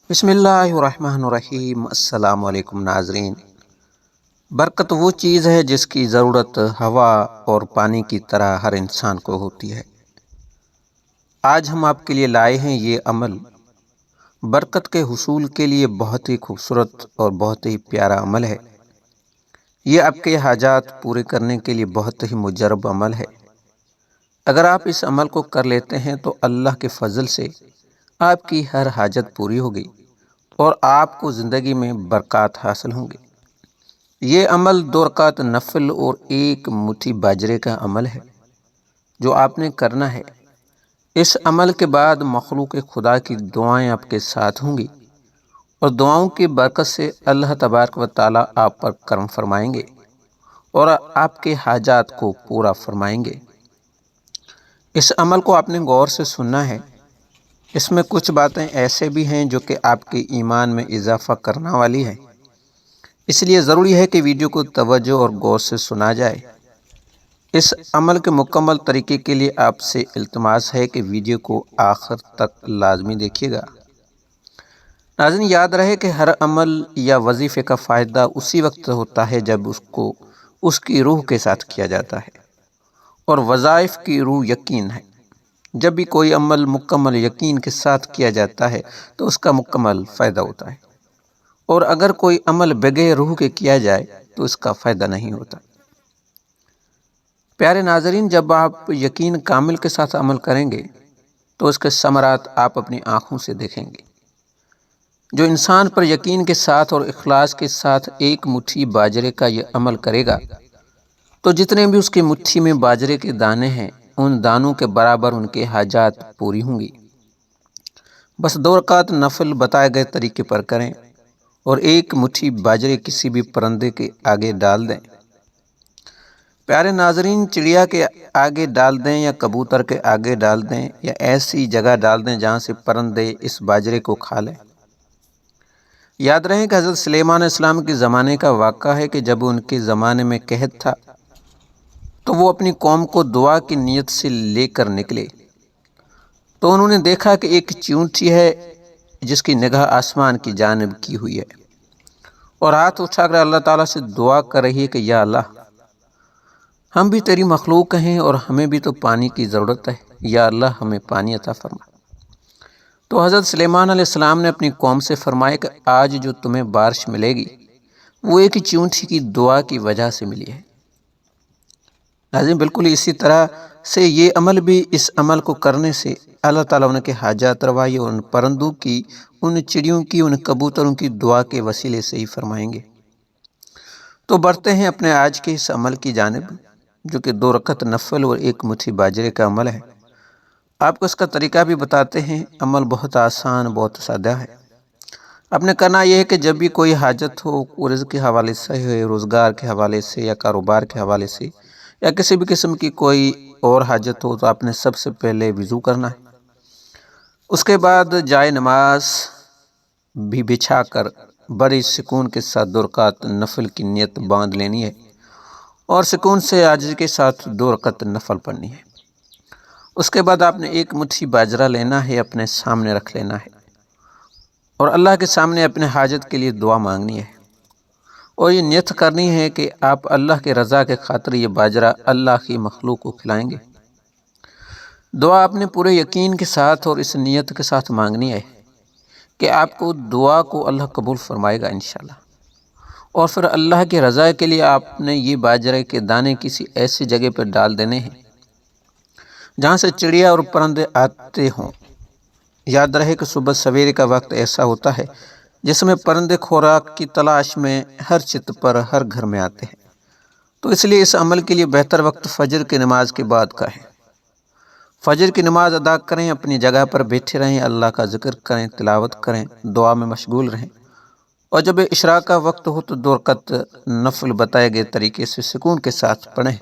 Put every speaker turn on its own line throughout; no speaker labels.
بسم اللہ الرحمن الرحیم۔ السلام علیکم ناظرین۔ برکت وہ چیز ہے جس کی ضرورت ہوا اور پانی کی طرح ہر انسان کو ہوتی ہے۔ آج ہم آپ کے لیے لائے ہیں یہ عمل، برکت کے حصول کے لیے بہت ہی خوبصورت اور بہت ہی پیارا عمل ہے۔ یہ آپ کے حاجات پورے کرنے کے لیے بہت ہی مجرب عمل ہے۔ اگر آپ اس عمل کو کر لیتے ہیں تو اللہ کے فضل سے آپ کی ہر حاجت پوری ہوگی اور آپ کو زندگی میں برکات حاصل ہوں گے۔ یہ عمل 2 رکعت نفل اور 1 مٹھی باجرے کا عمل ہے جو آپ نے کرنا ہے۔ اس عمل کے بعد مخلوق خدا کی دعائیں آپ کے ساتھ ہوں گی اور دعاؤں کی برکت سے اللہ تبارک و تعالی آپ پر کرم فرمائیں گے اور آپ کے حاجات کو پورا فرمائیں گے۔ اس عمل کو آپ نے غور سے سننا ہے۔ اس میں کچھ باتیں ایسے بھی ہیں جو کہ آپ کے ایمان میں اضافہ کرنے والی ہیں، اس لیے ضروری ہے کہ ویڈیو کو توجہ اور غور سے سنا جائے۔ اس عمل کے مکمل طریقے کے لیے آپ سے التماس ہے کہ ویڈیو کو آخر تک لازمی دیکھیے گا۔ ناظرین، یاد رہے کہ ہر عمل یا وظیفے کا فائدہ اسی وقت ہوتا ہے جب اس کی روح کے ساتھ کیا جاتا ہے، اور وظائف کی روح یقین ہے۔ جب بھی کوئی عمل مکمل یقین کے ساتھ کیا جاتا ہے تو اس کا مکمل فائدہ ہوتا ہے، اور اگر کوئی عمل بغیر روح کے کیا جائے تو اس کا فائدہ نہیں ہوتا۔ پیارے ناظرین، جب آپ یقین کامل کے ساتھ عمل کریں گے تو اس کے ثمرات آپ اپنی آنکھوں سے دیکھیں گے۔ جو انسان پر یقین کے ساتھ اور اخلاص کے ساتھ 1 مٹھی باجرے کا یہ عمل کرے گا تو جتنے بھی اس کی مٹھی میں باجرے کے دانے ہیں ان دانوں کے برابر ان کے حاجات پوری ہوں گی۔ بس 2 رکعت نفل بتائے گئے طریقے پر کریں اور 1 مٹھی باجرے کسی بھی پرندے کے آگے ڈال دیں۔ پیارے ناظرین، چڑیا کے آگے ڈال دیں یا کبوتر کے آگے ڈال دیں یا ایسی جگہ ڈال دیں جہاں سے پرندے اس باجرے کو کھا لیں۔ یاد رہے کہ حضرت سلیمان علیہ السلام کے زمانے کا واقعہ ہے کہ جب ان کے زمانے میں قحط تھا تو وہ اپنی قوم کو دعا کی نیت سے لے کر نکلے، تو انہوں نے دیکھا کہ ایک چیونٹی ہے جس کی نگاہ آسمان کی جانب کی ہوئی ہے اور ہاتھ اٹھا کر اللہ تعالیٰ سے دعا کر رہی ہے کہ یا اللہ، ہم بھی تیری مخلوق ہیں اور ہمیں بھی تو پانی کی ضرورت ہے، یا اللہ ہمیں پانی عطا فرما۔ تو حضرت سلیمان علیہ السلام نے اپنی قوم سے فرمایا کہ آج جو تمہیں بارش ملے گی وہ ایک چیونٹی کی دعا کی وجہ سے ملی ہے۔ ناظرین، بالکل اسی طرح سے یہ عمل بھی، اس عمل کو کرنے سے اللہ تعالیٰ ان کے حاجات روائی اور ان پرندوں کی، ان چڑیوں کی، ان کبوتروں کی دعا کے وسیلے سے ہی فرمائیں گے۔ تو بڑھتے ہیں اپنے آج کے اس عمل کی جانب جو کہ 2 رکعت نفل اور 1 مٹھی باجرے کا عمل ہے۔ آپ کو اس کا طریقہ بھی بتاتے ہیں۔ عمل بہت آسان، بہت سادہ ہے۔ آپ نے کرنا یہ ہے کہ جب بھی کوئی حاجت ہو، رزق کے حوالے سے ہو، روزگار کے حوالے سے یا کاروبار کے حوالے سے یا کسی بھی قسم کی کوئی اور حاجت ہو، تو آپ نے سب سے پہلے وضو کرنا ہے۔ اس کے بعد جائے نماز بھی بچھا کر بڑی سکون کے ساتھ 2 رکعت نفل کی نیت باندھ لینی ہے اور سکون سے عاجزی کے ساتھ 2 رکعت نفل پڑھنی ہے۔ اس کے بعد آپ نے 1 مٹھی باجرہ لینا ہے، اپنے سامنے رکھ لینا ہے اور اللہ کے سامنے اپنے حاجت کے لیے دعا مانگنی ہے، اور یہ نیت کرنی ہے کہ آپ اللہ کے رضا کے خاطر یہ باجرہ اللہ کی مخلوق کو کھلائیں گے۔ دعا آپ نے پورے یقین کے ساتھ اور اس نیت کے ساتھ مانگنی ہے کہ آپ کو دعا کو اللہ قبول فرمائے گا انشاءاللہ، اور پھر اللہ کے رضا کے لیے آپ نے یہ باجرے کے دانے کسی ایسی جگہ پر ڈال دینے ہیں جہاں سے چڑیا اور پرندے آتے ہوں۔ یاد رہے کہ صبح سویرے کا وقت ایسا ہوتا ہے جس میں پرندے خوراک کی تلاش میں ہر چھت پر، ہر گھر میں آتے ہیں، تو اس لیے اس عمل کے لیے بہتر وقت فجر کی نماز کے بعد کا ہے۔ فجر کی نماز ادا کریں، اپنی جگہ پر بیٹھے رہیں، اللہ کا ذکر کریں، تلاوت کریں، دعا میں مشغول رہیں، اور جب اشراق کا وقت ہو تو 2 رکعت نفل بتائے گئے طریقے سے سکون کے ساتھ پڑھیں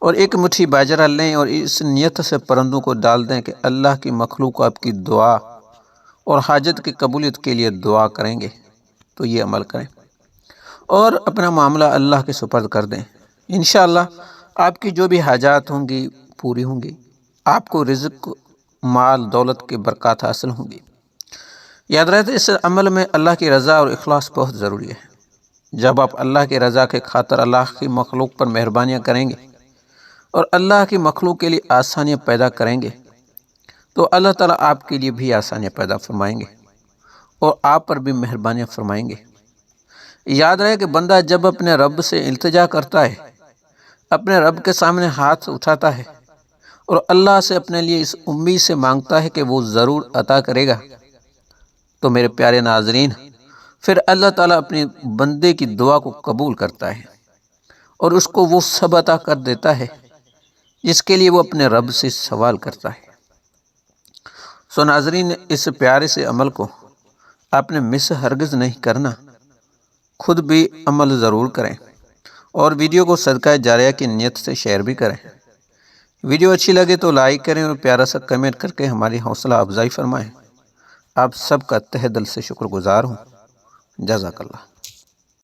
اور 1 مٹھی باجرہ لیں اور اس نیت سے پرندوں کو ڈال دیں کہ اللہ کی مخلوق آپ کی دعا اور حاجت کی قبولیت کے لیے دعا کریں گے۔ تو یہ عمل کریں اور اپنا معاملہ اللہ کے سپرد کر دیں۔ انشاءاللہ آپ کی جو بھی حاجات ہوں گی پوری ہوں گی، آپ کو رزق، مال، دولت کے برکات حاصل ہوں گی۔ یاد رہے اس عمل میں اللہ کی رضا اور اخلاص بہت ضروری ہے۔ جب آپ اللہ کی رضا کے خاطر اللہ کی مخلوق پر مہربانیاں کریں گے اور اللہ کی مخلوق کے لیے آسانیاں پیدا کریں گے تو اللہ تعالیٰ آپ کے لیے بھی آسانیاں پیدا فرمائیں گے اور آپ پر بھی مہربانیاں فرمائیں گے۔ یاد رہے کہ بندہ جب اپنے رب سے التجا کرتا ہے، اپنے رب کے سامنے ہاتھ اٹھاتا ہے اور اللہ سے اپنے لیے اس امید سے مانگتا ہے کہ وہ ضرور عطا کرے گا، تو میرے پیارے ناظرین، پھر اللہ تعالیٰ اپنے بندے کی دعا کو قبول کرتا ہے اور اس کو وہ سب عطا کر دیتا ہے جس کے لیے وہ اپنے رب سے سوال کرتا ہے۔ سو ناظرین، اس پیارے سے عمل کو آپ نے مس ہرگز نہیں کرنا، خود بھی عمل ضرور کریں اور ویڈیو کو صدقہ جاریہ کی نیت سے شیئر بھی کریں۔ ویڈیو اچھی لگے تو لائک کریں اور پیارا سا کمنٹ کر کے ہماری حوصلہ افزائی فرمائیں۔ آپ سب کا تہہ دل سے شکر گزار ہوں۔ جزاک اللہ۔